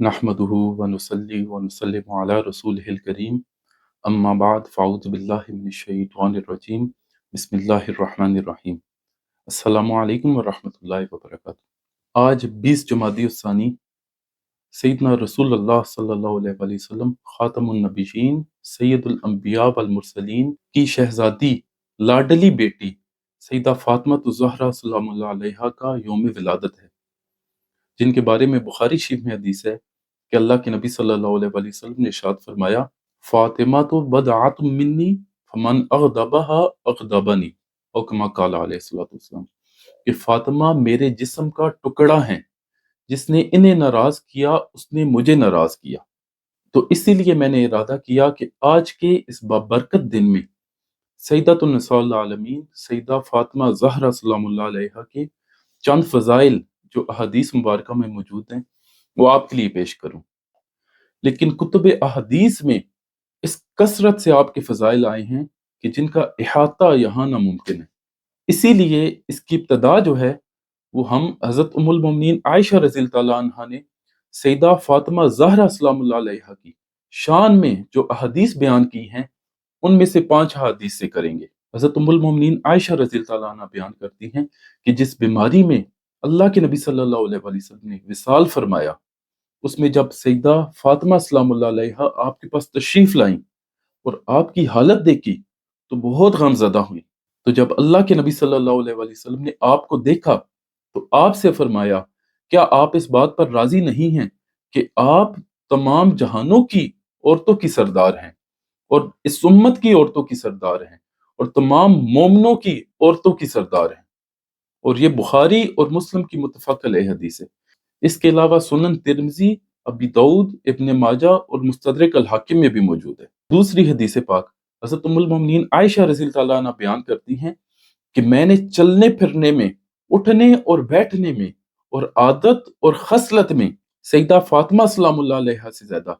नहमदुहु व नुसल्ली व नुसल्लिमु अला रसूलिहिल करीम अम्मा बाद फ़अऊज़ु बिल्लाहि मिनश शैतानिर रजीम बिस्मिल्लाहिर रहमानिर रहीम अस्सलामु अलैकुम व रहमतुल्लाहि व बरकातुहू। आज 20 जमादी उस्सानी सैयदना रसूलुल्लाह सल्लल्लाहु अलैहि वसल्लम खातमुन नबिय्यीन सैयदुल अंबिया वल मुरसलीन की शहजादी लाडली बेटी सैयदा फातिमा ज़हरा सलामुल्लाह अलैहा का यौम विलादत है, जिनके बारे में बुखारी शरीफ में हदीस है कि अल्लाह के नबी सल्लल्लाहु अलैहि वसल्लम ने इरशाद फरमाया, फातिमा तो बदअतुम मिन्नी फमन अग़दबहा अग़दबनी औ कमा क़ाल अलैहि सल्लतु वस्सलाम, कि फातिमा मेरे जिस्म का टुकड़ा है, जिसने इन्हें नाराज किया उसने मुझे नाराज किया। तो इसीलिए मैंने इरादा किया कि आज के इस बाबरकत दिन में सैयदतुन निसाउल आलमीन सैयदा फातिमा ज़हरा सलामुल्लाह अलैहा के चंद फ़ज़ाइल जो अहादीस मुबारका में मौजूद हैं वो आपके लिए पेश करूं। लेकिन कुतुब अहादीस में इस कसरत से आपके फ़ज़ाइल आए हैं कि जिनका इहाता यहाँ नामुमकिन है। इसीलिए इसकी इब्तदा जो है वो हम हज़रत उम्मुल मोमिनीन आयशा रज़ियल्लाहु ताला अन्हा ने सैयदा फातिमा ज़हरा सलामुल्लाह अलैहा की शान में जो अहादीस बयान की हैं उनमें से 5 अहादीस से करेंगे। हज़रत उम्मुल मोमिनीन आयशा रज़ियल्लाहु ताला अन्हा बयान करती हैं कि जिस बीमारी में अल्लाह के नबी सल्लल्लाहु अलैहि वसल्लम ने विसाल फरमाया, उसमें जब सैयदा फातिमा सलामुल्लाह अलैहा आपके पास तशरीफ लाईं और आपकी हालत देखी तो बहुत गमज़दा हुई। तो जब अल्लाह के नबी सल्लल्लाहु अलैहि वसल्लम ने आपको देखा तो आपसे फरमाया, क्या आप इस बात पर राजी नहीं हैं कि आप तमाम जहानों की औरतों की सरदार हैं और इस उम्मत की औरतों की सरदार हैं और तमाम मोमिनों की औरतों की सरदार हैं। और ये बुखारी और मुस्लिम की मुत्तफ़क़ अलैह हदीस है। इसके अलावा सुनन तिर्मिज़ी, अबी दाऊद, इब्न माजा और मुस्तदरक अल हाकिम में भी मौजूद है। दूसरी हदीस पाक हज़रत उम्मुल मोमिनीन आयशा रज़ियल्लाहु ताला अन्हा बयान करती हैं कि मैंने चलने फिरने में, उठने और बैठने में और आदत और खसलत में सैयदा फातिमा सलामुल्लाह अलैहा से ज्यादा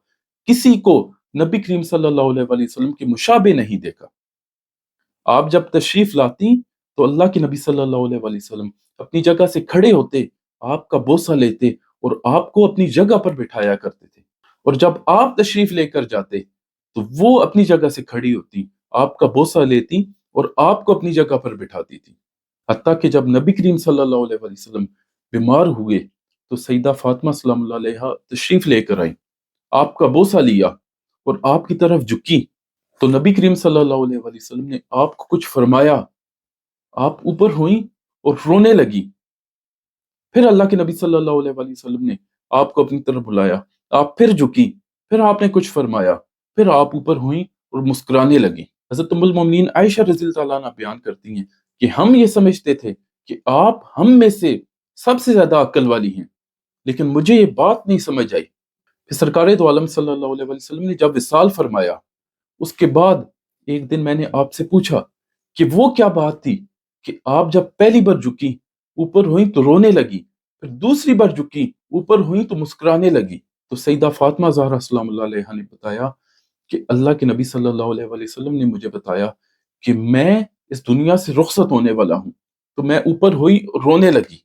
किसी को नबी करीम सल्लल्लाहु अलैहि वसल्लम के मुशाबे नहीं देखा। आप जब तशरीफ लाती तो अल्लाह के नबी सल्लल्लाहु अलैहि वसल्लम अपनी जगह से खड़े होते, आपका बोसा लेते और आपको अपनी जगह पर बिठाया करते थे। और जब आप तशरीफ लेकर जाते तो वो अपनी जगह से खड़ी होती, आपका बोसा लेती और आपको अपनी जगह पर बिठाती थी। हत्ता कि जब नबी करीम सल्लल्लाहु अलैहि वसल्लम बीमार हुए तो सैयदा फातिमा सलामुल्लाह अलैहा तशरीफ लेकर आई, आपका बोसा लिया और आपकी तरफ झुकी तो नबी करीम सल्लल्लाहु अलैहि वसल्लम ने आपको कुछ फरमाया, आप ऊपर हुई और रोने लगी। फिर अल्लाह के नबी सल्लल्लाहु अलैहि वसल्लम ने आपको अपनी तरफ बुलाया, आप फिर झुकी, फिर आपने कुछ फरमाया, फिर आप ऊपर हुई और मुस्कुराने लगी। हज़रत उम्मुल मोमिनीन आयशा रज़ियल्लाहु ताला अन्हा बयान करती हैं कि हम ये समझते थे कि आप हम में से सबसे ज्यादा अक्ल वाली हैं, लेकिन मुझे ये बात नहीं समझ आई। फिर सरकार दो आलम सल्लल्लाहु अलैहि वसल्लम ने जब विसाल फरमाया, उसके बाद एक दिन मैंने आपसे पूछा कि वो क्या बात थी कि आप जब पहली बार झुकी, ऊपर हुई तो रोने लगी, फिर दूसरी बार झुकी, ऊपर हुई तो मुस्कुराने लगी। तो सईदा फातिमा ज़हरा सलामुल्लाह अलैहा ने बताया कि अल्लाह के नबी सल्लल्लाहु अलैहि वसल्लम ने मुझे बताया कि मैं इस दुनिया से रुखसत होने वाला हूँ, तो मैं ऊपर हुई और रोने लगी।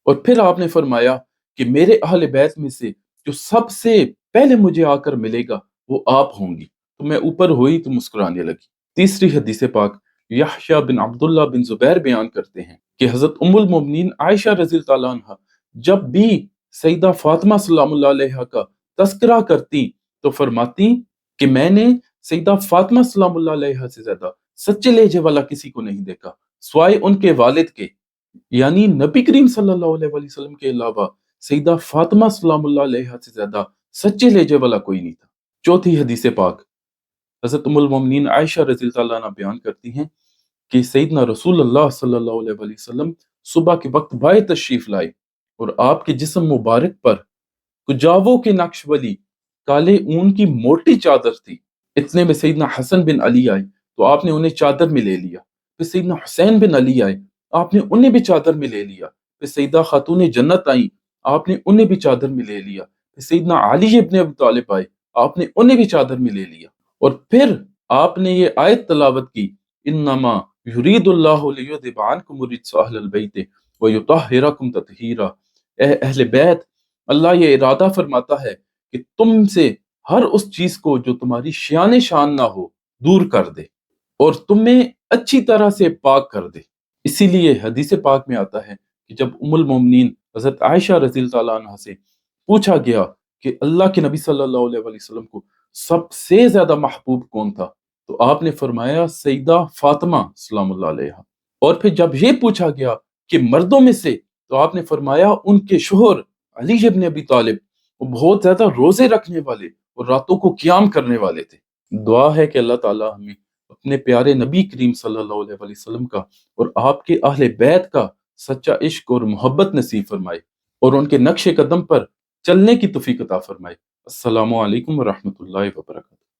और फिर आपने फरमाया कि मेरे अहले बैत में से जो सबसे पहले मुझे आकर मिलेगा वो आप होंगी। तो मैं ऊपर हुई तो मुस्कुराने लगी। तीसरी हदीस पाक यहया बिन अब्दुल्ला बिन जुबैर बयान करते हैं कि हजरत उम्मुल मोमिनीन आयशा रज़ियल्लाहु ताला अन्हा जब भी सईदा फातिमा सलामुल्लाह अलैहा का तस्करा करती तो फरमाती कि मैंने सईदा फातिमा सलामुल्लाह अलैहा से ज्यादा सच्चे लहजे वाला किसी को नहीं देखा स्वाए उनके वालिद के, यानी नबी करीम सल्लल्लाहु अलैहि वसल्लम के अलावा सईदा फातिमा सलामुल्लाह अलैहा से ज्यादा सच्चे लहजे वाला कोई नहीं था। चौथी हदीस पाक हज़रत उम्मुल मोमिनीन आयशा रज़ियल्लाहु ताला अन्हा बयान करती हैं कि सैयदना रसूलुल्लाह सल्लल्लाहु अलैहि वसल्लम सुबह के वक्त बाय तशरीफ लाए और आपके जिस्म मुबारक पर कुजावों के नक्श वाली काले ऊन की मोटी चादर थी। इतने में सैयदना हसन बिन अली आए तो आपने उन्हें चादर में ले लिया। फिर सैयदना हुसैन बिन अली आए, आपने उन्हें भी चादर में ले लिया। फिर सैयदा खातून जन्नत आई, आपने उन्हें भी चादर में ले लिया। फिर सैयदना अली इब्न अबी तालिब आए, आपने उन्हें भी चादर में ले लिया। और फिर आपने ये आयत तलावत की, इन्नमा युरीदुल्लाहु लियुज़हिबा अन्कुम रिज्सा अहलल बैत व युतहिरकुम तत्हीरा। ए अहले बैत, अल्लाह ये इरादा फरमाता है کہ تم سے ہر اس چیز کو جو تمہاری شان شان نہ ہو دور کر دے اور تمہیں اچھی طرح سے پاک کر دے۔ اسی لیے حدیث پاک میں آتا ہے کہ جب ام المومنین حضرت عائشہ رضی اللہ تعالیٰ عنہ سے پوچھا گیا کہ اللہ کے نبی صلی اللہ علیہ وسلم کو سب سے زیادہ محبوب کون تھا، تو آپ نے فرمایا سیدہ فاطمہ سلام اللہ علیہ۔ اور پھر جب یہ پوچھا گیا کہ مردوں میں سے، تو آپ نے فرمایا ان کے شوہر علی ابن ابی طالب، وہ بہت زیادہ روزے رکھنے والے اور راتوں کو قیام کرنے والے تھے۔ دعا ہے کہ اللہ تعالیٰ ہمیں اپنے پیارے نبی کریم صلی اللہ علیہ وسلم کا اور آپ کے اہل بیت کا سچا عشق اور محبت نصیب فرمائے اور ان کے نقش قدم پر چلنے کی توفیق عطا فرمائے۔ السلام علیکم ورحمۃ اللہ وبرکاتہ۔